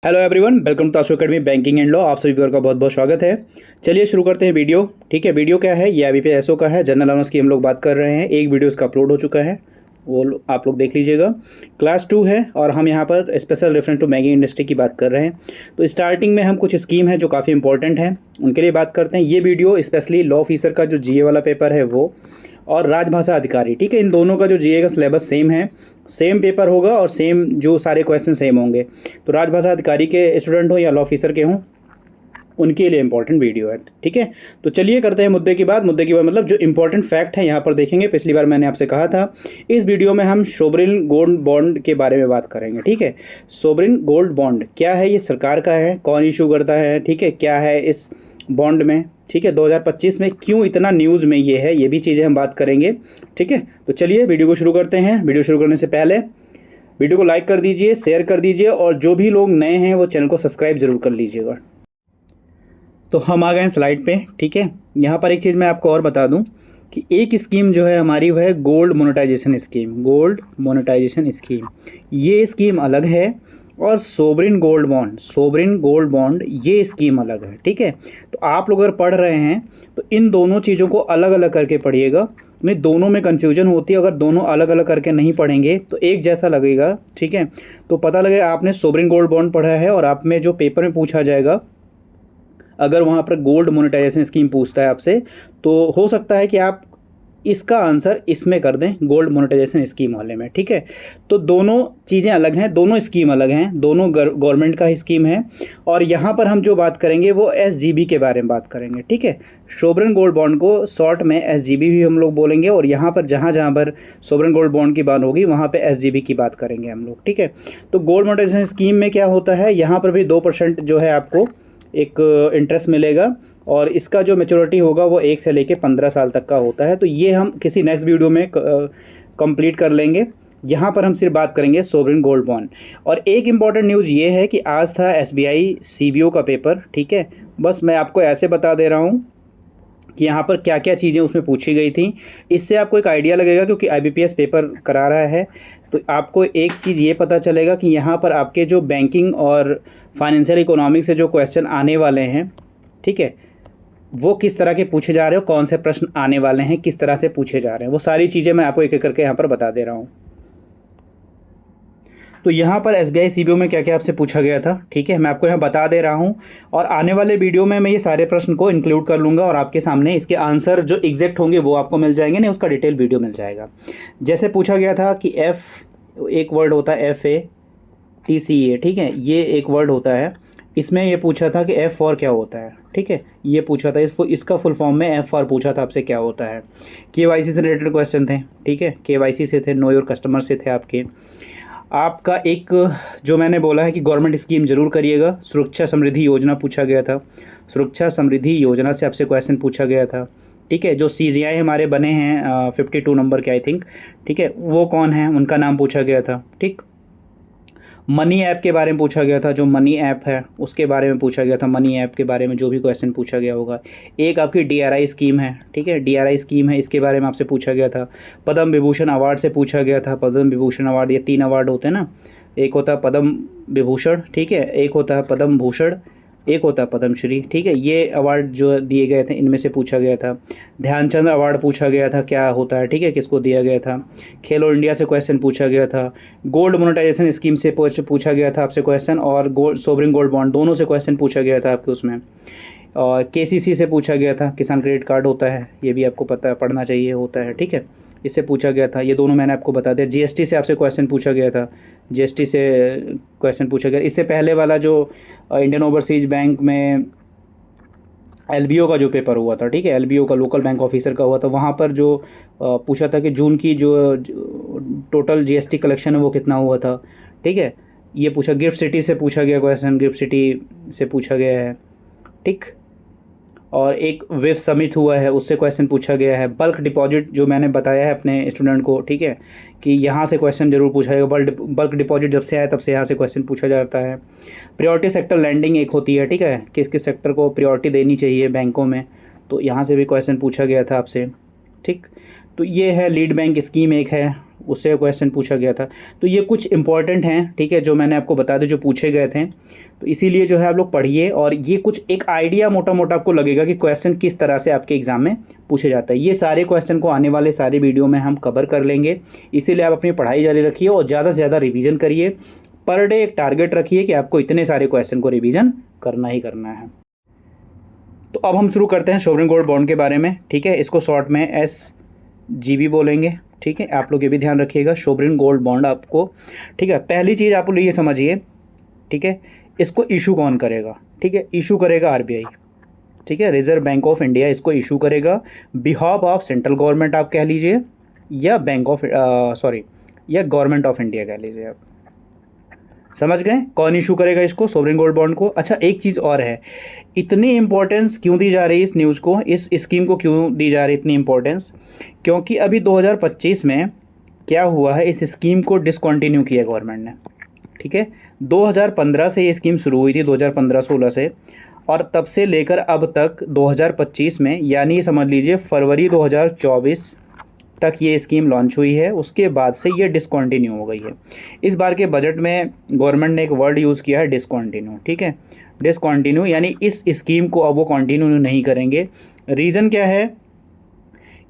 Hello everyone, welcome to Tashu academy banking and law. आप सभी का बहुत बहुत स्वागत है। चलिए शुरू करते हैं वीडियो। ठीक है, वीडियो क्या है, ये IBPS का है, जनरल अवेयरनेस की हम लोग बात कर रहे हैं। एक वीडियो इसका अपलोड हो चुका है, आप लोग देख लीजिएगा। क्लास 2 है और हम यहाँ पर special reference to banking industry की बात कर रहे हैं। तो स्टार्टिंग में हम कुछ स्कीम है जो काफ़ी इंपॉर्टेंट है, उनके लिए बात करते हैं। ये वीडियो स्पेशली लॉ ऑफिसर का जो GA वाला पेपर है वो, और राजभाषा अधिकारी, ठीक है, इन दोनों का जो GA का सिलेबस सेम है, सेम पेपर होगा और सेम जो सारे क्वेश्चन सेम होंगे। तो राजभाषा अधिकारी के स्टूडेंट हो या लॉ ऑफिसर के हों, उनके लिए इंपॉर्टेंट वीडियो है। ठीक है, तो चलिए करते हैं मुद्दे की बात। मुद्दे की बात मतलब जो इंपॉर्टेंट फैक्ट है यहाँ पर देखेंगे। पिछली बार मैंने आपसे कहा था इस वीडियो में हम सोवरिन गोल्ड बॉन्ड के बारे में बात करेंगे। ठीक है, सोवरिन गोल्ड बॉन्ड क्या है, ये सरकार का है, कौन इशू करता है, ठीक है, क्या है इस बॉन्ड में, ठीक है, 2025 में क्यों इतना न्यूज़ में ये है, ये भी चीज़ें हम बात करेंगे। ठीक है, तो चलिए वीडियो को शुरू करते हैं। वीडियो शुरू करने से पहले वीडियो को लाइक कर दीजिए, शेयर कर दीजिए, और जो भी लोग नए हैं वो चैनल को सब्सक्राइब जरूर कर लीजिएगा। तो हम आ गए हैं स्लाइड पे। ठीक है, यहाँ पर एक चीज़ मैं आपको और बता दूं कि एक स्कीम जो है हमारी वो है gold monetisation scheme. Gold monetisation scheme, ये स्कीम अलग है, और सोवरिन गोल्ड बॉन्ड ये स्कीम अलग है। ठीक है, तो आप लोग अगर पढ़ रहे हैं तो इन दोनों चीज़ों को अलग अलग करके पढ़िएगा, नहीं दोनों में कन्फ्यूजन होती है। अगर दोनों अलग अलग करके नहीं पढ़ेंगे तो एक जैसा लगेगा। ठीक है, तो पता लगेगा आपने सोवरिन गोल्ड बॉन्ड पढ़ा है, और आप में जो पेपर में पूछा जाएगा, अगर वहाँ पर गोल्ड मोनेटाइजेशन स्कीम पूछता है आपसे, तो हो सकता है कि आप इसका आंसर इसमें कर दें, गोल्ड मोनेटाइजेशन स्कीम वाले में। ठीक है, तो दोनों चीज़ें अलग हैं, दोनों स्कीम अलग हैं, दोनों गवर्नमेंट का ही स्कीम है। और यहाँ पर हम जो बात करेंगे वो SGB के बारे में बात करेंगे। ठीक है, सोवरिन गोल्ड बॉन्ड को शॉर्ट में SGB भी हम लोग बोलेंगे, और यहाँ पर जहाँ जहाँ पर सोवरिन गोल्ड बॉन्ड की बात होगी वहाँ पे SGB की बात करेंगे हम लोग। ठीक है, तो गोल्ड मोनेटाइजेशन स्कीम में क्या होता है, यहाँ पर भी 2% जो है आपको एक इंटरेस्ट मिलेगा, और इसका जो मैच्योरिटी होगा वो 1 से लेके 15 साल तक का होता है। तो ये हम किसी नेक्स्ट वीडियो में कंप्लीट कर लेंगे। यहाँ पर हम सिर्फ बात करेंगे सोवरिन गोल्ड बॉन्ड। और एक इम्पॉर्टेंट न्यूज़ ये है कि आज था SBI CBO का पेपर। ठीक है, बस मैं आपको ऐसे बता दे रहा हूँ कि यहाँ पर क्या क्या चीज़ें उसमें पूछी गई थी, इससे आपको एक आइडिया लगेगा, क्योंकि IBPS पेपर करा रहा है तो आपको एक चीज़ ये पता चलेगा कि यहाँ पर आपके जो बैंकिंग और फाइनेंशियल इकोनॉमिक्स से जो क्वेश्चन आने वाले हैं, ठीक है, वो किस तरह के पूछे जा रहे हो, कौन से प्रश्न आने वाले हैं, किस तरह से पूछे जा रहे हैं, वो सारी चीज़ें मैं आपको एक एक करके यहाँ पर बता दे रहा हूँ। तो यहाँ पर SBI CBO में क्या क्या आपसे पूछा गया था, ठीक है, मैं आपको यहाँ बता दे रहा हूँ, और आने वाले वीडियो में मैं ये सारे प्रश्न को इंक्लूड कर लूँगा, और आपके सामने इसके आंसर जो एग्जैक्ट होंगे वो आपको मिल जाएंगे, नहीं उसका डिटेल वीडियो मिल जाएगा। जैसे पूछा गया था कि एक वर्ड होता है FATCA, ठीक है, ये एक वर्ड होता है। इसमें ये पूछा था कि F फॉर क्या होता है, ठीक है, ये पूछा था, इसका फुल फॉर्म में F फॉर पूछा था आपसे क्या होता है। KYC से रिलेटेड क्वेश्चन थे। ठीक है, KYC से थे, नो योर कस्टमर से थे आपका एक जो मैंने बोला है कि गवर्नमेंट स्कीम जरूर करिएगा। सुरक्षा समृद्धि योजना पूछा गया था, सुरक्षा समृद्धि योजना से आपसे क्वेश्चन पूछा गया था। ठीक है, जो CGI हमारे बने हैं 52 नंबर के आई थिंक, ठीक है, वो कौन है, उनका नाम पूछा गया था। ठीक, मनी ऐप के बारे में पूछा गया था, जो मनी ऐप है उसके बारे में पूछा गया था, मनी ऐप के बारे में जो भी क्वेश्चन पूछा गया होगा। एक आपकी DRI स्कीम है, ठीक है, DRI स्कीम है, इसके बारे में आपसे पूछा गया था। पद्म विभूषण अवार्ड से पूछा गया था। पद्म विभूषण अवार्ड, ये 3 अवार्ड होते हैं ना, एक होता है पद्म विभूषण, ठीक है, एक होता है पद्म भूषण, एक होता है पद्मश्री। ठीक है, ये अवार्ड जो दिए गए थे इनमें से पूछा गया था। ध्यानचंद अवार्ड पूछा गया था, क्या होता है, ठीक है, किसको दिया गया था। खेलो इंडिया से क्वेश्चन पूछा गया था। गोल्ड मोनेटाइजेशन स्कीम से पूछा गया था आपसे क्वेश्चन, और सोवरिन गोल्ड बॉन्ड दोनों से क्वेश्चन पूछा गया था आपके उसमें। और KCC से पूछा गया था, किसान क्रेडिट कार्ड होता है, ये भी आपको पता पढ़ना चाहिए, होता है। ठीक है, इससे पूछा गया था, ये दोनों मैंने आपको बता दिया। GST से आपसे क्वेश्चन पूछा गया था, GST से क्वेश्चन पूछा गया। इससे पहले वाला जो इंडियन ओवरसीज बैंक में LBO का जो पेपर हुआ था, ठीक है, LBO का लोकल बैंक ऑफिसर का हुआ था, वहाँ पर जो पूछा था कि जून की जो टोटल GST कलेक्शन है वो कितना हुआ था। ठीक है, ये पूछा। गिफ्ट सिटी से पूछा गया क्वेश्चन, गिफ्ट सिटी से पूछा गया है। ठीक, और एक वेब समिट हुआ है उससे क्वेश्चन पूछा गया है। बल्क डिपॉजिट जो मैंने बताया है अपने स्टूडेंट को, ठीक है, कि यहाँ से क्वेश्चन जरूर पूछा जाएगा। बल्क डिपॉजिट जब से आया तब से यहाँ से क्वेश्चन पूछा जाता है। प्रायोरिटी सेक्टर लैंडिंग एक होती है, ठीक है, किस किस सेक्टर को प्रायोरिटी देनी चाहिए बैंकों में, तो यहाँ से भी क्वेश्चन पूछा गया था आपसे। ठीक, तो ये है लीड बैंक स्कीम एक है, उससे क्वेश्चन पूछा गया था। तो ये कुछ इंपॉर्टेंट हैं, ठीक है, जो मैंने आपको बता दिए जो पूछे गए थे। तो इसीलिए जो है आप लोग पढ़िए, और ये कुछ एक आइडिया मोटा मोटा आपको लगेगा कि क्वेश्चन किस तरह से आपके एग्जाम में पूछे जाता है। ये सारे क्वेश्चन को आने वाले सारे वीडियो में हम कवर कर लेंगे, इसीलिए आप अपनी पढ़ाई जारी रखिए और ज़्यादा से ज़्यादा रिवीजन करिए। पर डे एक टारगेट रखिए कि आपको इतने सारे क्वेश्चन को रिवीजन करना ही करना है। तो अब हम शुरू करते हैं सोवरेन गोल्ड बॉन्ड के बारे में, ठीक है। इसको शॉर्ट में SGB बोलेंगे, ठीक है। आप लोग ये भी ध्यान रखिएगा, सोवरेन गोल्ड बॉन्ड आपको, ठीक है। पहली चीज़ आप लोग ये समझिए, ठीक है, इसको इशू कौन करेगा, ठीक है। इशू करेगा RBI, ठीक है, रिजर्व बैंक ऑफ इंडिया इसको इशू करेगा बिहाफ ऑफ सेंट्रल गवर्नमेंट आप कह लीजिए, या या गवर्नमेंट ऑफ इंडिया कह लीजिए आप। समझ गए कौन इशू करेगा इसको, सोवरेन गोल्ड बॉन्ड को। अच्छा, एक चीज़ और है, इतनी इंपॉर्टेंस क्यों दी जा रही है इस न्यूज़ को, इस स्कीम को क्यों दी जा रही है इतनी इंपॉर्टेंस, क्योंकि अभी 2025 में क्या हुआ है, इस स्कीम को डिसकंटिन्यू किया गवर्नमेंट ने, ठीक है। 2015 से ये स्कीम शुरू हुई थी, 2015-16 से, और तब से लेकर अब तक 2025 में, यानी समझ लीजिए फरवरी 2024 तक ये स्कीम लॉन्च हुई है। उसके बाद से ये डिसकंटिन्यू हो गई है। इस बार के बजट में गवर्नमेंट ने एक वर्ड यूज़ किया है, डिसकंटिन्यू, ठीक है। डिसकंटिन्यू यानी इस स्कीम को अब वो कंटिन्यू नहीं करेंगे। रीज़न क्या है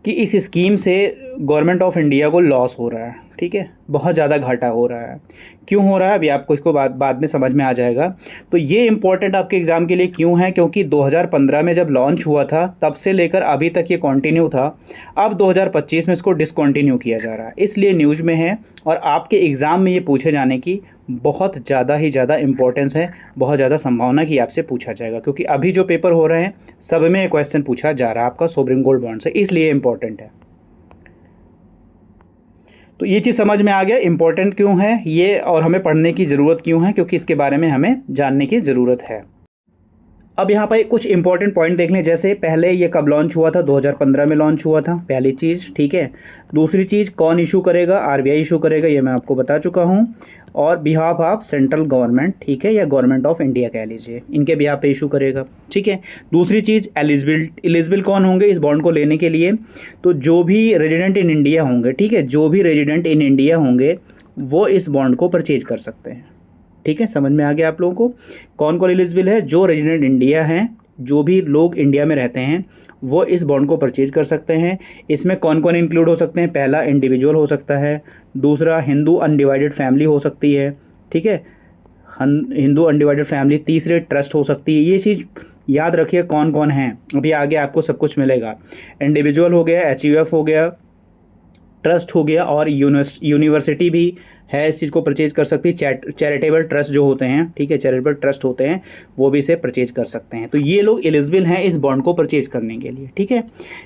कि इस स्कीम से गवर्नमेंट ऑफ इंडिया को लॉस हो रहा है, ठीक है, बहुत ज़्यादा घाटा हो रहा है। क्यों हो रहा है अभी आपको इसको बाद में समझ में आ जाएगा। तो ये इंपॉर्टेंट आपके एग्ज़ाम के लिए क्यों है, क्योंकि 2015 में जब लॉन्च हुआ था तब से लेकर अभी तक ये कंटिन्यू था। अब 2025 में इसको डिसकंटिन्यू किया जा रहा है, इसलिए न्यूज़ में है, और आपके एग्ज़ाम में ये पूछे जाने की बहुत ज़्यादा ही ज़्यादा इंपॉर्टेंस है, बहुत ज़्यादा संभावना कि आपसे पूछा जाएगा, क्योंकि अभी जो पेपर हो रहे हैं सब में क्वेश्चन पूछा जा रहा है आपका सोवरेन गोल्ड बॉन्ड से, इसलिए इंपॉर्टेंट है। तो ये चीज़ समझ में आ गया इंपॉर्टेंट क्यों है ये, और हमें पढ़ने की ज़रूरत क्यों है, क्योंकि इसके बारे में हमें जानने की ज़रूरत है। अब यहाँ पर कुछ इंपॉर्टेंट पॉइंट देख लें, जैसे पहले ये कब लॉन्च हुआ था, 2015 में लॉन्च हुआ था, पहली चीज़, ठीक है। दूसरी चीज़, कौन इशू करेगा, RBI इशू करेगा, ये मैं आपको बता चुका हूँ, और बिहाफ ऑफ सेंट्रल गवर्नमेंट, ठीक है, या गवर्नमेंट ऑफ इंडिया कह लीजिए, इनके बिहाफ पे इशू करेगा, ठीक है। दूसरी चीज़, एलिजिबल कौन होंगे इस बॉन्ड को लेने के लिए, तो जो भी रेजिडेंट इन इंडिया होंगे, ठीक है, जो भी रेजिडेंट इन इंडिया होंगे वो इस बॉन्ड को परचेज कर सकते हैं, ठीक है। समझ में आ गया आप लोगों को, कौन कौन एलिजिबल है, जो रेजिडेंट इंडिया हैं, जो भी लोग इंडिया में रहते हैं वो इस बॉन्ड को परचेज कर सकते हैं। इसमें कौन कौन इंक्लूड हो सकते हैं, पहला इंडिविजुअल हो सकता है, दूसरा हिंदू अनडिवाइडेड फैमिली हो सकती है, ठीक है, हिंदू अनडिवाइडेड फैमिली, तीसरे ट्रस्ट हो सकती है। ये चीज़ याद रखिए कौन कौन है, अभी आगे आपको सब कुछ मिलेगा। इंडिविजुअल हो गया, HUF हो गया, ट्रस्ट हो गया, और यूनिवर्सिटी भी है इस चीज़ को परचेज कर सकती है। चैरिटेबल ट्रस्ट जो होते हैं, ठीक है, चैरिटेबल ट्रस्ट होते हैं वो भी इसे परचेज कर सकते हैं। तो ये लोग एलिजिबल हैं इस बॉन्ड को परचेज करने के लिए, ठीक है।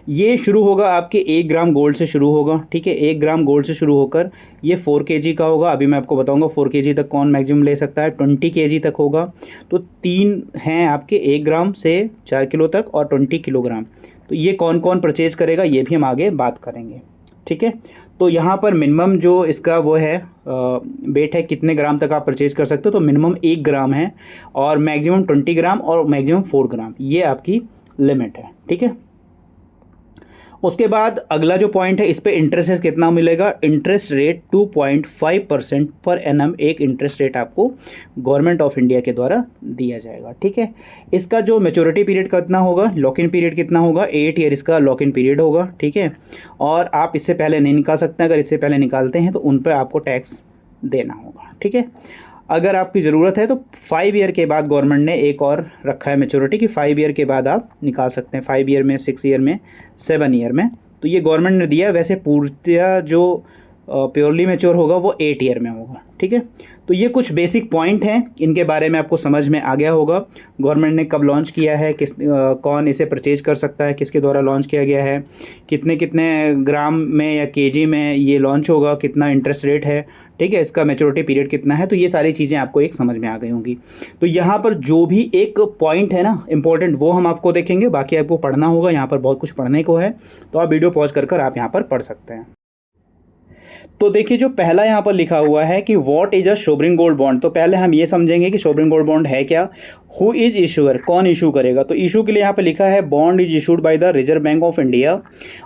ये शुरू होगा आपके 1 ग्राम गोल्ड से शुरू होगा, ठीक है, 1 ग्राम गोल्ड से शुरू होकर ये 4 kg का होगा। अभी मैं आपको बताऊंगा 4 kg तक कौन मैक्सिमम ले सकता है, 20 kg तक होगा। तो 3 हैं आपके, 1 ग्राम से 4 किलो तक और 20 किलोग्राम। तो ये कौन कौन परचेज करेगा ये भी हम आगे बात करेंगे, ठीक है। तो यहाँ पर मिनिमम जो इसका वो है वेट है, कितने ग्राम तक आप परचेज कर सकते हो, तो मिनिमम 1 ग्राम है, और मैक्सिमम 20 ग्राम और मैक्सिमम 4 ग्राम, ये आपकी लिमिट है, ठीक है। उसके बाद अगला जो पॉइंट है, इस पे इंटरेस्ट रेट कितना मिलेगा, इंटरेस्ट रेट 2.5% पर एनम एक इंटरेस्ट रेट आपको गवर्नमेंट ऑफ इंडिया के द्वारा दिया जाएगा, ठीक है। इसका जो मैच्योरिटी पीरियड कितना होगा, लॉक इन पीरियड कितना होगा, 8 ईयर इसका लॉक इन पीरियड होगा, ठीक है। और आप इससे पहले नहीं निकाल सकते, अगर इससे पहले निकालते हैं तो उन पर आपको टैक्स देना होगा, ठीक है। अगर आपकी ज़रूरत है तो 5 ईयर के बाद गवर्नमेंट ने एक और रखा है मैच्योरिटी कि 5 ईयर के बाद आप निकाल सकते हैं, 5 ईयर में, 6 ईयर में, 7 ईयर में। तो ये गवर्नमेंट ने दिया है। वैसे पूर्णतः जो प्योरली मैच्योर होगा वो 8 ईयर में होगा, ठीक है। तो ये कुछ बेसिक पॉइंट हैं, इनके बारे में आपको समझ में आ गया होगा। गवर्नमेंट ने कब लॉन्च किया है, कौन इसे परचेज कर सकता है, किसके द्वारा लॉन्च किया गया है, कितने कितने ग्राम में या केजी में ये लॉन्च होगा, कितना इंटरेस्ट रेट है, ठीक है, इसका मैच्योरिटी पीरियड कितना है। तो ये सारी चीज़ें आपको एक समझ में आ गई होंगी। तो यहाँ पर जो भी एक पॉइंट है ना इंपॉर्टेंट, वो हम आपको देखेंगे, बाकी आपको पढ़ना होगा, यहाँ पर बहुत कुछ पढ़ने को है। तो आप वीडियो पॉज कर आप यहाँ पर पढ़ सकते हैं। तो देखिए जो पहला यहाँ पर लिखा हुआ है कि what is a sovereign gold bond, तो पहले हम ये समझेंगे कि सोवरिन गोल्ड बॉन्ड है क्या, हु इज इशूअर, कौन इशू करेगा। तो इशू के लिए यहाँ पे लिखा है bond is issued by the reserve bank of India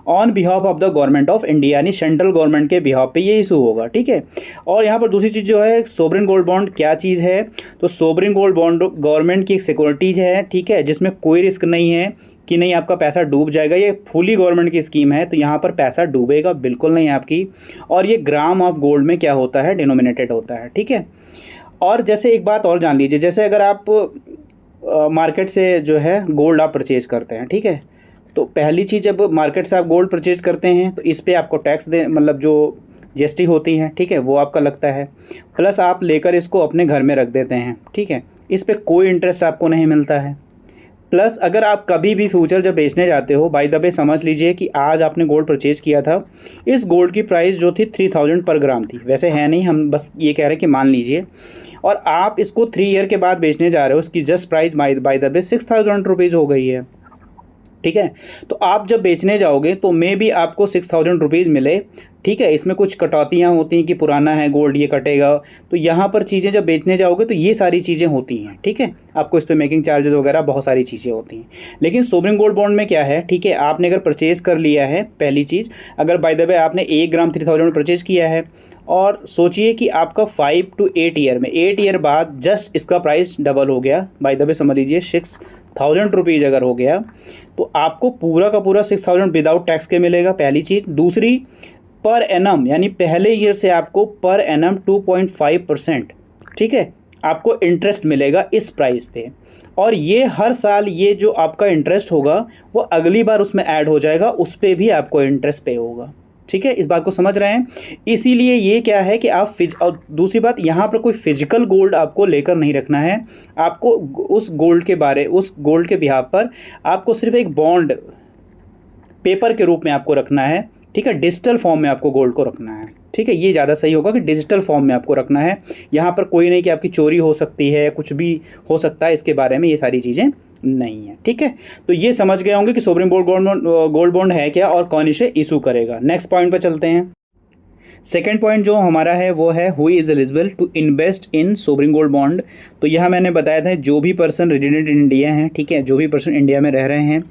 on behalf of the government of India, यानी सेंट्रल गवर्नमेंट के बिहाफ पे ये इशू होगा, ठीक है। और यहाँ पर दूसरी चीज़ जो है सोवरिन गोल्ड बॉन्ड क्या चीज़ है, तो सोवरिन गोल्ड बॉन्ड गवर्नमेंट की एक सिक्योरिटीज है, ठीक है, जिसमें कोई रिस्क नहीं है कि नहीं आपका पैसा डूब जाएगा, ये फुली गवर्नमेंट की स्कीम है, तो यहाँ पर पैसा डूबेगा बिल्कुल नहीं आपकी। और ये ग्राम ऑफ गोल्ड में क्या होता है, डिनोमिनेटेड होता है, ठीक है। और जैसे एक बात और जान लीजिए, जैसे अगर आप मार्केट से जो है गोल्ड आप परचेज़ करते हैं, ठीक है, तो पहली चीज़ जब मार्केट से आप गोल्ड परचेज़ करते हैं तो इस पर आपको टैक्स दे, मतलब जो जीएसटी होती है, ठीक है, वो आपका लगता है, प्लस आप लेकर इसको अपने घर में रख देते हैं, ठीक है, इस पर कोई इंटरेस्ट आपको नहीं मिलता है। प्लस अगर आप कभी भी फ्यूचर जब बेचने जाते हो, बाय द वे समझ लीजिए कि आज आपने गोल्ड परचेज़ किया था, इस गोल्ड की प्राइस जो थी 3000 पर ग्राम थी, वैसे है नहीं, हम बस ये कह रहे हैं कि मान लीजिए, और आप इसको 3 ईयर के बाद बेचने जा रहे हो, उसकी just price by the way 6000 rupees हो गई है, ठीक है। तो आप जब बेचने जाओगे तो मे भी आपको 6000 रुपीज़ मिले, ठीक है, इसमें कुछ कटौतियाँ होती हैं कि पुराना है गोल्ड ये कटेगा, तो यहाँ पर चीज़ें जब बेचने जाओगे तो ये सारी चीज़ें होती हैं, ठीक है, आपको इस पर मेकिंग चार्जेस वगैरह बहुत सारी चीज़ें होती हैं। लेकिन सोवरिन गोल्ड बॉन्ड में क्या है, ठीक है, आपने अगर परचेज़ कर लिया है, पहली चीज़, अगर बाय द वे आपने 1 ग्राम 3000 में परचेज़ किया है, और सोचिए कि आपका 5 to 8 ईयर में, 8 ईयर बाद जस्ट इसका प्राइस डबल हो गया, बाय द वे समझ लीजिए 6000 रुपीज़ अगर हो गया, तो आपको पूरा का पूरा 6000 विदाउट टैक्स के मिलेगा, पहली चीज़। दूसरी, पर एनम, यानी पहले ईयर से आपको पर एनम 2.5%, ठीक है, आपको इंटरेस्ट मिलेगा इस प्राइस पे, और ये हर साल ये जो आपका इंटरेस्ट होगा वो अगली बार उसमें ऐड हो जाएगा, उस पर भी आपको इंटरेस्ट पे होगा, ठीक है, इस बात को समझ रहे हैं। इसीलिए ये क्या है कि आप और दूसरी बात, यहाँ पर कोई फिजिकल गोल्ड आपको लेकर नहीं रखना है, आपको उस गोल्ड के बिहाफ पर आपको सिर्फ एक बॉन्ड पेपर के रूप में आपको रखना है, ठीक है, डिजिटल फॉर्म में आपको गोल्ड को रखना है, ठीक है, ये ज़्यादा सही होगा कि डिजिटल फॉर्म में आपको रखना है। यहाँ पर कोई नहीं कि आपकी चोरी हो सकती है, कुछ भी हो सकता है, इसके बारे में ये सारी चीज़ें नहीं है, ठीक है। तो ये समझ गए होंगे कि सोवरिन गोल्ड बॉन्ड है क्या और कौन इसे इशू करेगा। नेक्स्ट पॉइंट पर चलते हैं। सेकेंड पॉइंट जो हमारा है वो है who is eligible to invest in sovereign gold bond. तो यह मैंने बताया था जो भी पर्सन रेजिडेंट इन इंडिया हैं, ठीक है, जो भी पर्सन इंडिया में रह रहे हैं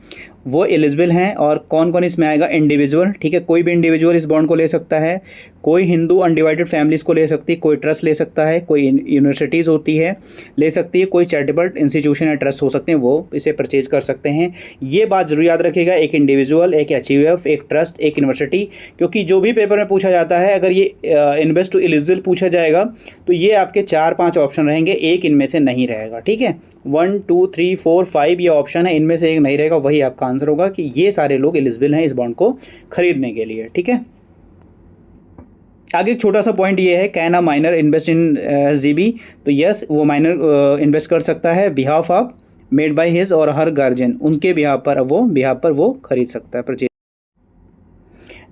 वो एलिजिबल हैं। और कौन कौन इसमें आएगा, इंडिविजुअल, ठीक है, कोई भी इंडिविजुअल इस बॉन्ड को ले सकता है, कोई हिंदू अनडिवाइडेड फैमिलीज़ को ले सकती है, कोई ट्रस्ट ले सकता है, कोई यूनिवर्सिटीज़ होती है ले सकती है, कोई चैरिटेबल इंस्टीट्यूशन या ट्रस्ट हो सकते हैं वो इसे परचेज कर सकते हैं। ये बात जरूर याद रखिएगा, एक इंडिविजुअल, एक एचयूएफ, एक ट्रस्ट, एक यूनिवर्सिटी, क्योंकि जो भी पेपर में पूछा जाता है अगर ये इन्वेस्ट टू एलिजिबल पूछा जाएगा तो ये आपके 4-5 ऑप्शन रहेंगे, एक इनमें से नहीं रहेगा, ठीक है। 1 2 3 4 5 ये ऑप्शन है, इनमें से एक नहीं रहेगा, वही आपका आंसर होगा कि ये सारे लोग एलिजिबल हैं इस बॉन्ड को खरीदने के लिए, ठीक है। आगे एक छोटा सा पॉइंट ये है, can a minor invest in SGB, तो यस वो माइनर इन्वेस्ट कर सकता है behalf of made by his और हर गार्जियन, उनके बिहाफ पर वो खरीद सकता है, परचेज।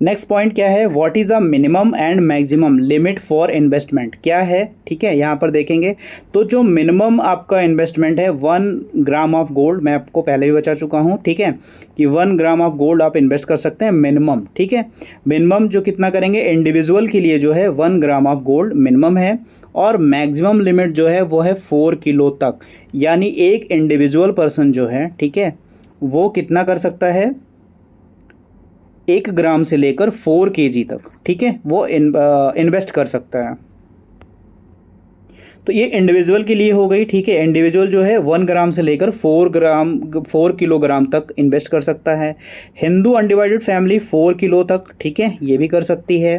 नेक्स्ट पॉइंट क्या है, what is the minimum and maximum limit for investment, क्या है, ठीक है, यहाँ पर देखेंगे तो जो मिनिमम आपका इन्वेस्टमेंट है 1 ग्राम ऑफ गोल्ड, मैं आपको पहले भी बता चुका हूँ, ठीक है, कि 1 ग्राम ऑफ गोल्ड आप इन्वेस्ट कर सकते हैं मिनिमम, ठीक है। मिनिमम जो कितना करेंगे, इंडिविजुअल के लिए जो है 1 ग्राम ऑफ गोल्ड मिनिमम है, और मैक्सिमम लिमिट जो है वो है 4 किलो तक, यानी एक इंडिविजुअल पर्सन जो है, ठीक है, वो कितना कर सकता है, 1 ग्राम से लेकर 4 kg तक, ठीक है, वो इन्वेस्ट कर सकता है। तो ये इंडिविजुअल के लिए हो गई, ठीक है, इंडिविजुअल जो है 1 ग्राम से लेकर 4 किलोग्राम तक इन्वेस्ट कर सकता है। हिंदू अनडिवाइडेड फैमिली 4 किलो तक, ठीक है, ये भी कर सकती है।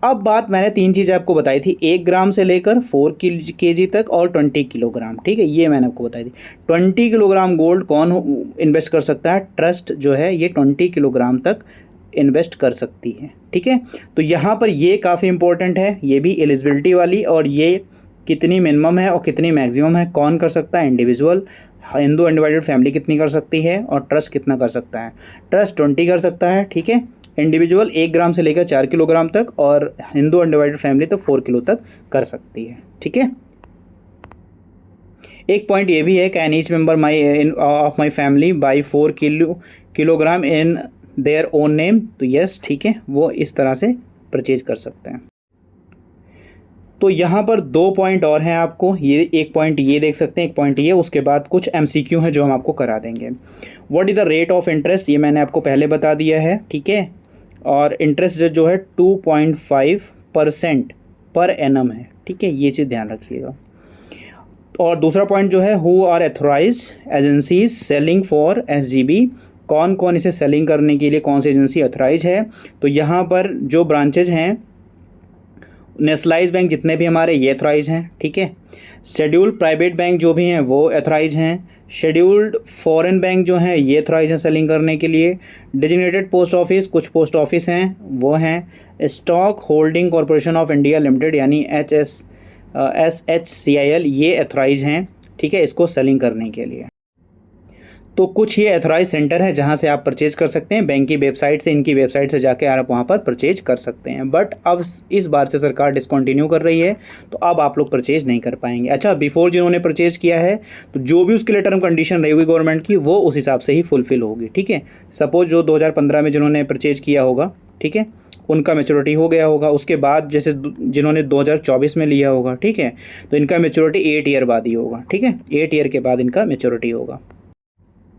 अब बात मैंने 3 चीज़ें आपको बताई थी, 1 ग्राम से लेकर 4 kg तक और 20 किलोग्राम, ठीक है, ये मैंने आपको बताई थी। 20 किलोग्राम गोल्ड कौन इन्वेस्ट कर सकता है, ट्रस्ट जो है ये 20 किलोग्राम तक इन्वेस्ट कर सकती है, ठीक है। तो यहाँ पर ये काफ़ी इंपॉर्टेंट है, ये भी एलिजिबिलिटी वाली, और ये कितनी मिनिमम है और कितनी मैक्सिमम है, कौन कर सकता है, इंडिविजुअल, हिंदू अनडिवाइडेड फैमिली कितनी कर सकती है, और ट्रस्ट कितना कर सकता है, ट्रस्ट 20 कर सकता है, ठीक है, इंडिविजुअल 1 ग्राम से लेकर 4 किलोग्राम तक, और हिंदू अनडिवाइडेड फैमिली तो 4 किलो तक कर सकती है, ठीक है। एक पॉइंट ये भी है, can each member of my family by 4 kilogram in their own name, तो यस, ठीक है, वो इस तरह से परचेज कर सकते हैं। तो यहाँ पर 2 पॉइंट और हैं आपको, ये एक पॉइंट ये देख सकते हैं, एक पॉइंट ये, उसके बाद कुछ MCQ हैं जो हम आपको करा देंगे। What is the rate of interest, ये मैंने आपको पहले बता दिया है, ठीक है। और इंटरेस्ट जो है 2.5% पर एनम है, ठीक है, ये चीज़ ध्यान रखिएगा। और दूसरा पॉइंट जो है, who are authorised agencies selling for SGB, कौन कौन इसे सेलिंग करने के लिए कौन सी एजेंसी अथोराइज है। तो यहाँ पर जो ब्रांचेज हैं, नेशनलाइज बैंक जितने भी हमारे ये एथोराइज हैं, ठीक है। शेड्यूल्ड प्राइवेट बैंक जो भी हैं वो एथोराइज हैं। शेड्यूल्ड फॉरेन बैंक जो हैं ये एथोराइज हैं सेलिंग करने के लिए। डेजिग्नेटेड पोस्ट ऑफिस, कुछ पोस्ट ऑफिस हैं वो हैं। Stock holding corporation of India limited यानी SHCIL, ये एथोराइज हैं, ठीक है, इसको सेलिंग करने के लिए। तो कुछ ये एथोराइज सेंटर है जहां से आप परचेज कर सकते हैं, बैंक की वेबसाइट से, इनकी वेबसाइट से जाके आप वहां पर परचेज कर सकते हैं। बट अब इस बार से सरकार डिसकंटिन्यू कर रही है, तो अब आप लोग परचेज नहीं कर पाएंगे। अच्छा, बिफोर जिन्होंने परचेज किया है तो जो भी उसके लिए टर्म कंडीशन रही होगी गवर्नमेंट की, वो उस हिसाब से ही फुलफिल होगी, ठीक है। सपोज जो 2015 में जिन्होंने परचेज किया होगा, ठीक है, उनका मैच्योरिटी हो गया होगा, उसके बाद जैसे जिन्होंने 2024 में लिया होगा, ठीक है, तो इनका मैच्योरिटी 8 ईयर बाद ही होगा, ठीक है, 8 ईयर के बाद इनका मैच्योरिटी होगा।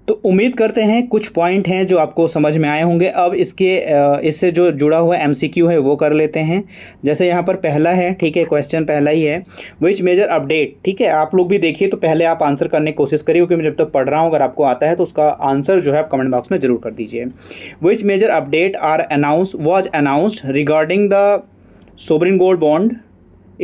तो उम्मीद करते हैं कुछ पॉइंट हैं जो आपको समझ में आए होंगे। अब इससे जो जुड़ा हुआ MCQ है वो कर लेते हैं। जैसे यहाँ पर पहला है, ठीक है, क्वेश्चन पहला ही है, विच मेजर अपडेट, ठीक है, आप लोग भी देखिए, तो पहले आप आंसर करने की कोशिश करिए, क्योंकि मैं जब तक पढ़ रहा हूँ, अगर आपको आता है तो उसका आंसर जो है आप कमेंट बॉक्स में जरूर कर दीजिए। Which major update was announced regarding the sovereign gold bond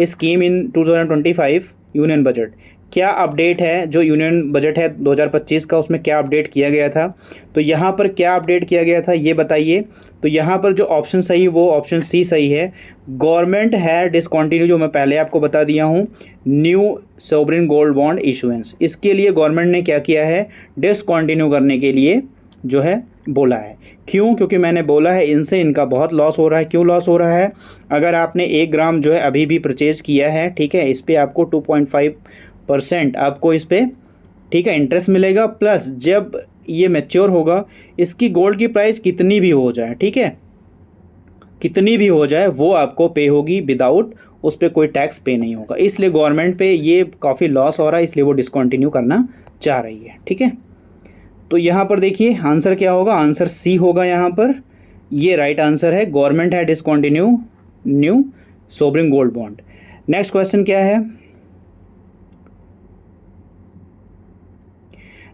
scheme in 2025 union budget, क्या अपडेट है जो यूनियन बजट है 2025 का, उसमें क्या अपडेट किया गया था। तो यहाँ पर क्या अपडेट किया गया था ये बताइए। तो यहाँ पर जो ऑप्शन सही वो ऑप्शन सी सही है। गवर्नमेंट है डिसकंटिन्यू, जो मैं पहले आपको बता दिया हूँ, new sovereign gold bond issuance, इसके लिए गवर्नमेंट ने क्या किया है, डिसकंटिन्यू करने के लिए जो है बोला है। क्यों? क्योंकि मैंने बोला है इनसे इनका बहुत लॉस हो रहा है। क्यों लॉस हो रहा है? अगर आपने 1 ग्राम जो है अभी भी परचेज किया है, ठीक है, इस पर आपको 2.5% आपको इस पर, ठीक है, इंटरेस्ट मिलेगा। प्लस जब ये मैच्योर होगा, इसकी गोल्ड की प्राइस कितनी भी हो जाए, ठीक है, कितनी भी हो जाए, वो आपको पे होगी विदाउट, उस पर कोई टैक्स पे नहीं होगा। इसलिए गवर्नमेंट पे ये काफ़ी लॉस हो रहा है, इसलिए वो डिसकंटिन्यू करना चाह रही है, ठीक है। तो यहाँ पर देखिए आंसर क्या होगा, आंसर सी होगा यहाँ पर, ये राइट आंसर है। गवर्नमेंट है discontinue new sovereign gold bond. Next question क्या है?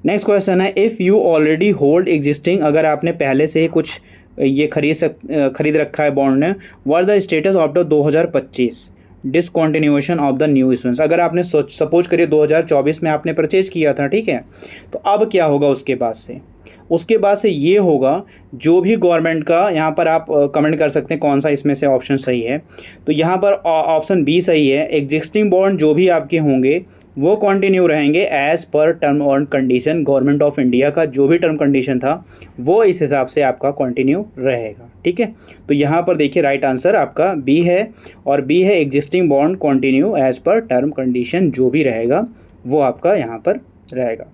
नेक्स्ट क्वेश्चन है, if you already hold existing, अगर आपने पहले से ही कुछ ये खरीद रखा है बॉन्ड ने, what the status after 2025 discontinuation of the new issuance. अगर आपने सपोज करिए 2024 में आपने परचेज किया था, ठीक है, तो अब क्या होगा उसके बाद से? उसके बाद से ये होगा, जो भी गवर्नमेंट का, यहाँ पर आप कमेंट कर सकते हैं कौन सा इसमें से ऑप्शन सही है। तो यहाँ पर ऑप्शन बी सही है। एग्जिस्टिंग बॉन्ड जो भी आपके होंगे वो कंटिन्यू रहेंगे एज पर टर्म और कंडीशन। गवर्नमेंट ऑफ इंडिया का जो भी टर्म कंडीशन था वो इस हिसाब से आपका कंटिन्यू रहेगा, ठीक है। तो यहाँ पर देखिए राइट आंसर आपका बी है, और बी है existing bond continue as per term condition, जो भी रहेगा वो आपका यहाँ पर रहेगा।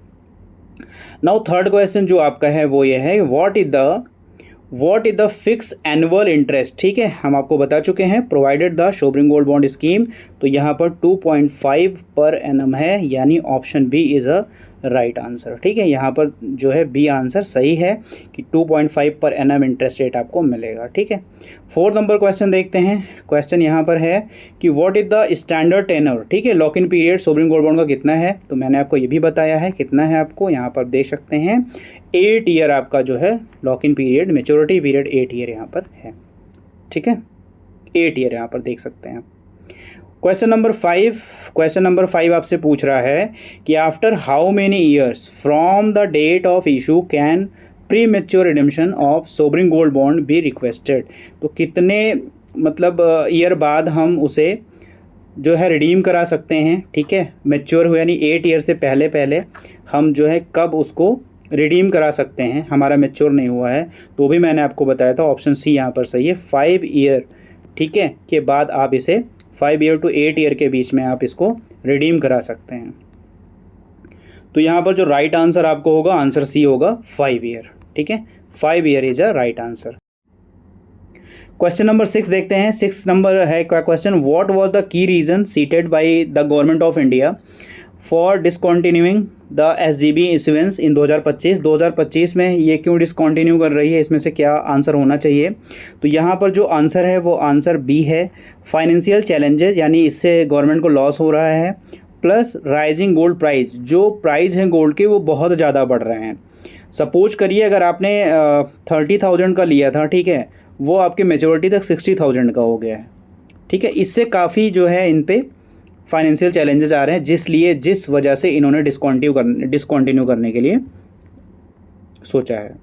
नाउ थर्ड क्वेश्चन जो आपका है वो ये है, what is the fix annual interest, ठीक है, हम आपको बता चुके हैं, provided the sovereign gold bond scheme, तो यहाँ पर 2.5 पर एनम है, यानी option B is a right answer, ठीक है। यहाँ पर जो है बी आंसर सही है कि 2.5 पर एनम इंटरेस्ट रेट आपको मिलेगा, ठीक है। 4 नंबर क्वेश्चन देखते हैं। क्वेश्चन यहाँ पर है कि what is the standard tenor, ठीक है, lock in period sovereign gold bond का कितना है। तो मैंने आपको ये भी बताया है कितना है, आपको यहाँ पर देख सकते हैं 8 ईयर आपका जो है lock in period, maturity period 8 year यहाँ पर है, ठीक है, 8 ईयर यहाँ पर देख सकते हैं। क्वेश्चन नंबर 5 आपसे पूछ रहा है कि after how many years from the date of issue can premature redemption of sovereign gold bond be requested. तो कितने मतलब ईयर बाद हम उसे जो है रिडीम करा सकते हैं, ठीक है, मेच्योर हुआ यानी 8 ईयर से पहले हम जो है कब उसको रिडीम करा सकते हैं, हमारा मेच्योर नहीं हुआ है। तो भी मैंने आपको बताया था, ऑप्शन सी यहाँ पर सही है, 5 ईयर, ठीक है, के बाद आप इसे 5 ईयर टू 8 ईयर के बीच में आप इसको रिडीम करा सकते हैं। तो यहाँ पर जो राइट आंसर आपको होगा, आंसर सी होगा 5 ईयर, ठीक है, 5 year is a right answer. Question number 6 देखते हैं। 6 नंबर है क्या question, what was the key reason cited by the government of India for discontinuing the SGB issuance in 2025 में ये क्यों डिसकंटिन्यू कर रही है, इसमें से क्या आंसर होना चाहिए। तो यहाँ पर जो आंसर है वो आंसर बी है, फाइनेंशियल चैलेंजेस, यानी इससे गवर्नमेंट को लॉस हो रहा है, प्लस राइजिंग गोल्ड प्राइस, जो प्राइस हैं गोल्ड के वो बहुत ज़्यादा बढ़ रहे हैं। सपोज करिए अगर आपने 30,000 का लिया था, ठीक है, वो आपके मेच्योरिटी तक 60,000 का हो गया है, ठीक है। इससे काफ़ी जो है इन पे फाइनेंशियल चैलेंजेस आ रहे हैं, जिस वजह से इन्होंने डिसकंटिन्यू करने के लिए सोचा है।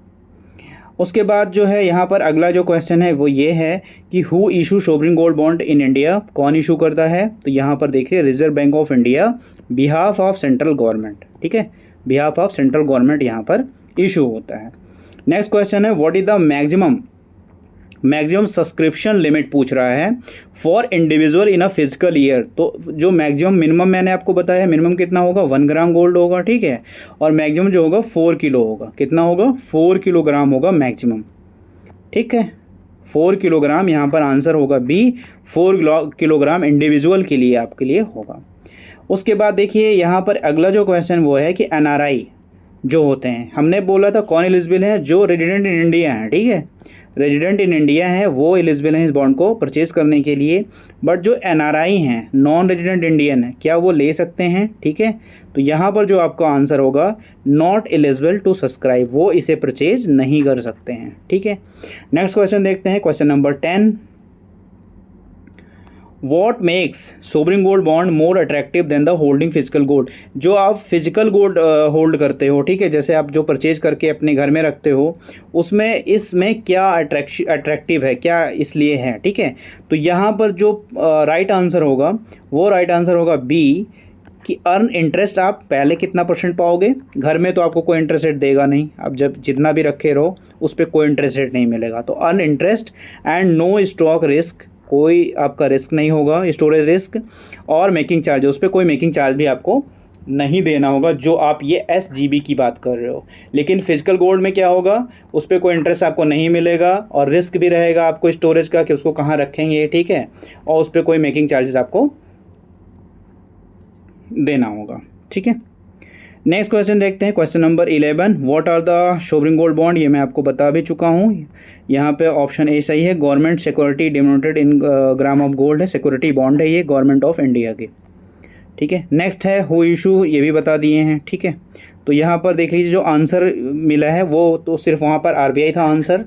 उसके बाद जो है यहाँ पर अगला जो क्वेश्चन है वो ये है कि who issue sovereign gold bond in India, कौन इशू करता है। तो यहाँ पर देखिए reserve bank of India behalf of central government, ठीक है, बिहाफ ऑफ सेंट्रल गवर्नमेंट यहाँ पर इशू होता है। नेक्स्ट क्वेश्चन है what is the maximum subscription limit पूछ रहा है for individual in a physical year. तो जो मैक्सिमम मिनिमम मैंने आपको बताया, मिनिमम कितना होगा 1 ग्राम गोल्ड होगा, ठीक है, और मैक्सिमम जो होगा 4 किलो होगा। कितना होगा 4 किलोग्राम होगा मैक्सिमम, ठीक है, 4 किलोग्राम यहाँ पर आंसर होगा बी, 4 किलोग्राम इंडिविजुअल के लिए आपके लिए होगा। उसके बाद देखिए यहाँ पर अगला जो क्वेश्चन वो है कि एनआरआई जो होते हैं, हमने बोला था कौन एलिजिबल है, जो रेजिडेंट इन इंडिया हैं, ठीक है, रेजिडेंट इन इंडिया है वो एलिजिबल हैं इस बॉन्ड को परचेज करने के लिए। बट जो एनआरआई हैं, नॉन रेजिडेंट इंडियन है, क्या वो ले सकते हैं, ठीक है। तो यहाँ पर जो आपका आंसर होगा नॉट एलिजिबल टू सब्सक्राइब, वो इसे परचेज नहीं कर सकते हैं, ठीक है। नेक्स्ट क्वेश्चन देखते हैं, question number 10, what makes sovereign gold bond more attractive than the holding physical gold. जो आप फिजिकल गोल्ड होल्ड करते हो, ठीक है, जैसे आप जो परचेज करके अपने घर में रखते हो, उसमें इसमें क्या अट्रैक्टिव है, क्या इसलिए है, ठीक है। तो यहाँ पर जो राइट आंसर होगा वो राइट आंसर होगा बी, कि अर्न इंटरेस्ट आप पहले कितना % पाओगे, घर में तो आपको कोई इंटरेस्ट रेट देगा नहीं, आप जब जितना भी रखे रहो उस पर कोई इंटरेस्ट रेट नहीं मिलेगा। तो earn interest and no stock risk, कोई आपका रिस्क नहीं होगा, स्टोरेज रिस्क, और मेकिंग चार्ज, उस पर कोई मेकिंग चार्ज भी आपको नहीं देना होगा, जो आप ये SGB की बात कर रहे हो। लेकिन फिजिकल गोल्ड में क्या होगा, उस पर कोई इंटरेस्ट आपको नहीं मिलेगा और रिस्क भी रहेगा आपको स्टोरेज का कि उसको कहाँ रखेंगे, ठीक है, और उस पर कोई मेकिंग चार्जेस आपको देना होगा, ठीक है। नेक्स्ट क्वेश्चन देखते हैं, question number 11, what are the sovereign gold bond, ये मैं आपको बता भी चुका हूँ। यहाँ पे ऑप्शन ए सही है, government security denoted in gram of gold है, सिक्योरिटी बॉन्ड है ये गवर्नमेंट ऑफ इंडिया की, ठीक है। नेक्स्ट है हु इशू, ये भी बता दिए हैं, ठीक है। तो यहाँ पर देख लीजिए जो आंसर मिला है वो तो सिर्फ वहाँ पर RBI था आंसर,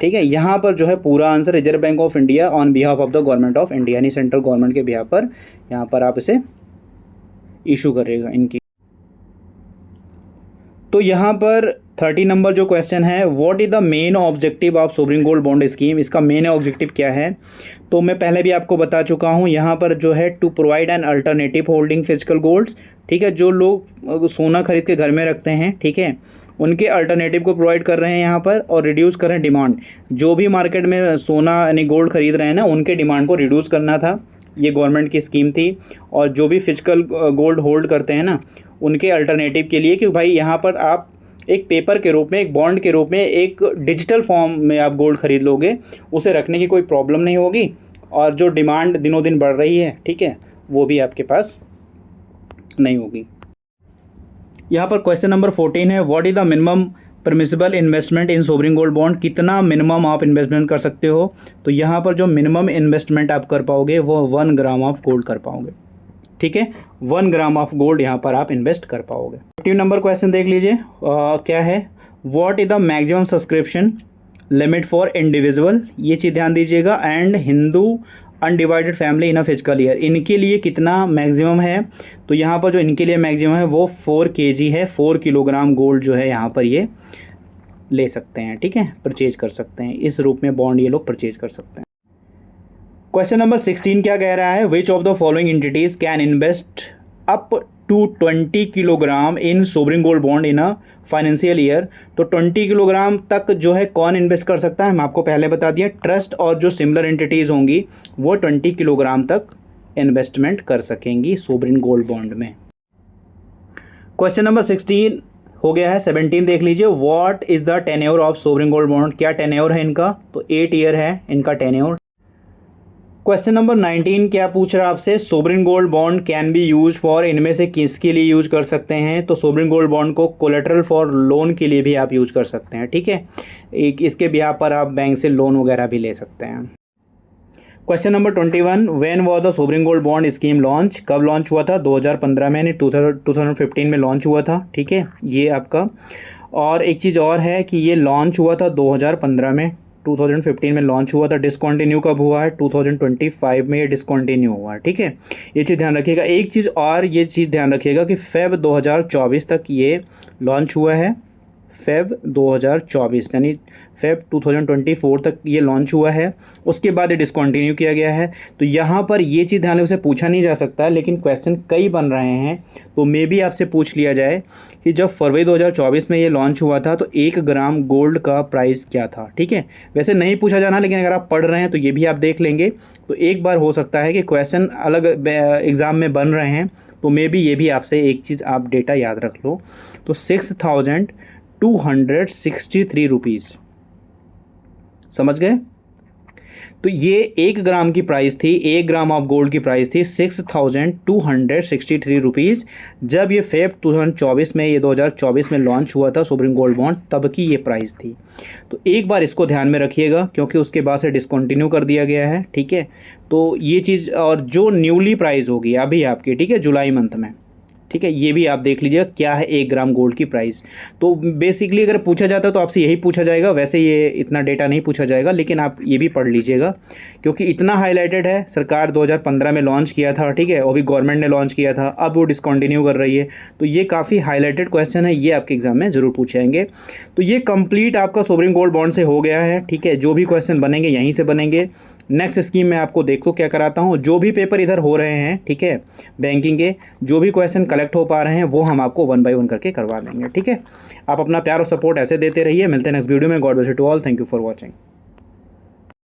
ठीक है। यहाँ पर जो है पूरा answer reserve bank of India on behalf of the government of India, यानी सेंट्रल गवर्नमेंट के बिहाफ पर यहाँ पर आप इसे इशू करेगा इनकी। तो यहाँ पर 30 नंबर जो क्वेश्चन है, what is the main objective of sovereign gold bond scheme, इसका मेन ऑब्जेक्टिव क्या है। तो मैं पहले भी आपको बता चुका हूँ, यहाँ पर जो है to provide an alternative holding physical golds, ठीक है, जो लोग सोना खरीद के घर में रखते हैं, ठीक है, उनके अल्टरनेटिव को प्रोवाइड कर रहे हैं यहाँ पर, और रिड्यूस कर रहे हैं डिमांड। जो भी मार्केट में सोना यानी गोल्ड खरीद रहे हैं ना, उनके डिमांड को रिड्यूस करना था, ये गवर्नमेंट की स्कीम थी। और जो भी फिजिकल गोल्ड होल्ड करते हैं ना, उनके अल्टरनेटिव के लिए कि भाई यहाँ पर आप एक पेपर के रूप में, एक बॉन्ड के रूप में, एक डिजिटल फॉर्म में आप गोल्ड खरीद लोगे, उसे रखने की कोई प्रॉब्लम नहीं होगी, और जो डिमांड दिनों दिन बढ़ रही है, ठीक है, वो भी आपके पास नहीं होगी। यहाँ पर क्वेश्चन नंबर 14 है, what is the minimum permissible investment in sovereign gold bond, कितना मिनिमम आप इन्वेस्टमेंट कर सकते हो। तो यहाँ पर जो मिनिमम इन्वेस्टमेंट आप कर पाओगे वो 1 ग्राम ऑफ गोल्ड कर पाओगे, ठीक है, 1 ग्राम ऑफ गोल्ड यहाँ पर आप इन्वेस्ट कर पाओगे। 15 नंबर क्वेश्चन देख लीजिए, क्या है, what is the maximum subscription limit for individual, ये चीज़ ध्यान दीजिएगा, and Hindu undivided family in a physical year, इनके लिए कितना मैक्सिमम है। तो यहाँ पर जो इनके लिए मैक्सिमम है वो 4 kg है, 4 किलोग्राम गोल्ड जो है यहाँ पर ये ले सकते हैं, ठीक है, परचेज कर सकते हैं, इस रूप में बॉन्ड ये लोग परचेज कर सकते हैं। क्वेश्चन नंबर 16 क्या कह रहा है, which of the following entities can invest up to 20 kilogram in sovereign gold bond in a financial year. तो 20 किलोग्राम तक जो है कौन इन्वेस्ट कर सकता है, हम आपको पहले बता दिया, ट्रस्ट और जो सिमिलर एंटिटीज़ होंगी वो 20 किलोग्राम तक इन्वेस्टमेंट कर सकेंगी सोवरिन गोल्ड बॉन्ड में। क्वेश्चन नंबर 16, हो गया है। 17 देख लीजिए, what is the tenure of sovereign gold bond, क्या टेन्योर है इनका, तो 8 ईयर है इनका टेन्योर। क्वेश्चन नंबर 19 क्या पूछ रहा है आपसे, sovereign gold bond can be use for, इनमें से किसके लिए यूज कर सकते हैं, तो सोवरिन गोल्ड बॉन्ड को कोलेटरल फॉर लोन के लिए भी आप यूज कर सकते हैं, ठीक है। एक इसके ब्याह पर आप बैंक से लोन वगैरह भी ले सकते हैं। Question number 21, when was the sovereign gold bond scheme launch, कब लॉन्च हुआ था, 2015 में, यानी 2015 में लॉन्च हुआ था, ठीक है, ये आपका। और एक चीज़ और है कि ये लॉन्च हुआ था 2015 में, 2015 में लॉन्च हुआ था। डिसकंटिन्यू कब हुआ है, 2025 में ये डिसकंटिन्यू हुआ है, ठीक है, ये चीज़ ध्यान रखिएगा। एक चीज़ और ये चीज़ ध्यान रखिएगा कि फेब 2024 तक ये लॉन्च हुआ है, फेब 2024 यानी फेब 2024 तक ये लॉन्च हुआ है, उसके बाद ये डिसकंटिन्यू किया गया है। तो यहाँ पर ये चीज़ ध्यान से पूछा नहीं जा सकता, लेकिन क्वेश्चन कई बन रहे हैं, तो मे भी आपसे पूछ लिया जाए कि जब फरवरी 2024 में ये लॉन्च हुआ था तो 1 ग्राम गोल्ड का प्राइस क्या था, ठीक है। वैसे नहीं पूछा जाना, लेकिन अगर आप पढ़ रहे हैं तो ये भी आप देख लेंगे। तो एक बार हो सकता है कि क्वेश्चन अलग एग्ज़ाम में बन रहे हैं, तो मे भी ये भी आपसे एक चीज़ आप डेटा याद रख लो। तो 6263 रुपीज़, समझ गए। तो ये 1 ग्राम की प्राइस थी, 1 ग्राम ऑफ गोल्ड की प्राइस थी 6263 रुपीज़, जब ये फेब 2024 में, ये 2024 में लॉन्च हुआ था सोवरिन गोल्ड बॉन्ड, तब की ये प्राइस थी। तो एक बार इसको ध्यान में रखिएगा, क्योंकि उसके बाद से डिसकंटिन्यू कर दिया गया है, ठीक है। तो ये चीज़, और जो न्यूली प्राइस होगी अभी आपकी, ठीक है, जुलाई मंथ में, ठीक है, ये भी आप देख लीजिएगा क्या है 1 ग्राम गोल्ड की प्राइस। तो बेसिकली अगर पूछा जाता है तो आपसे यही पूछा जाएगा, वैसे ये इतना डेटा नहीं पूछा जाएगा, लेकिन आप ये भी पढ़ लीजिएगा, क्योंकि इतना हाईलाइटेड है। सरकार 2015 में लॉन्च किया था, ठीक है, और भी गवर्नमेंट ने लॉन्च किया था, अब वो डिसकंटिन्यू कर रही है। तो ये काफ़ी हाईलाइटेड क्वेश्चन है, ये आपके एग्जाम में ज़रूर पूछे जाएंगे। तो ये कंप्लीट आपका सोवरिन गोल्ड बॉन्ड से हो गया है, ठीक है। जो भी क्वेश्चन बनेंगे यहीं से बनेंगे। नेक्स्ट स्कीम में आपको देखो क्या कराता हूँ, जो भी पेपर इधर हो रहे हैं, ठीक है, बैंकिंग के जो भी क्वेश्चन कलेक्ट हो पा रहे हैं वो हम आपको 1 बाय 1 करके करवा देंगे, ठीक है। आप अपना प्यार और सपोर्ट ऐसे देते रहिए। मिलते हैं नेक्स्ट वीडियो में। God bless you to all, thank you for watching.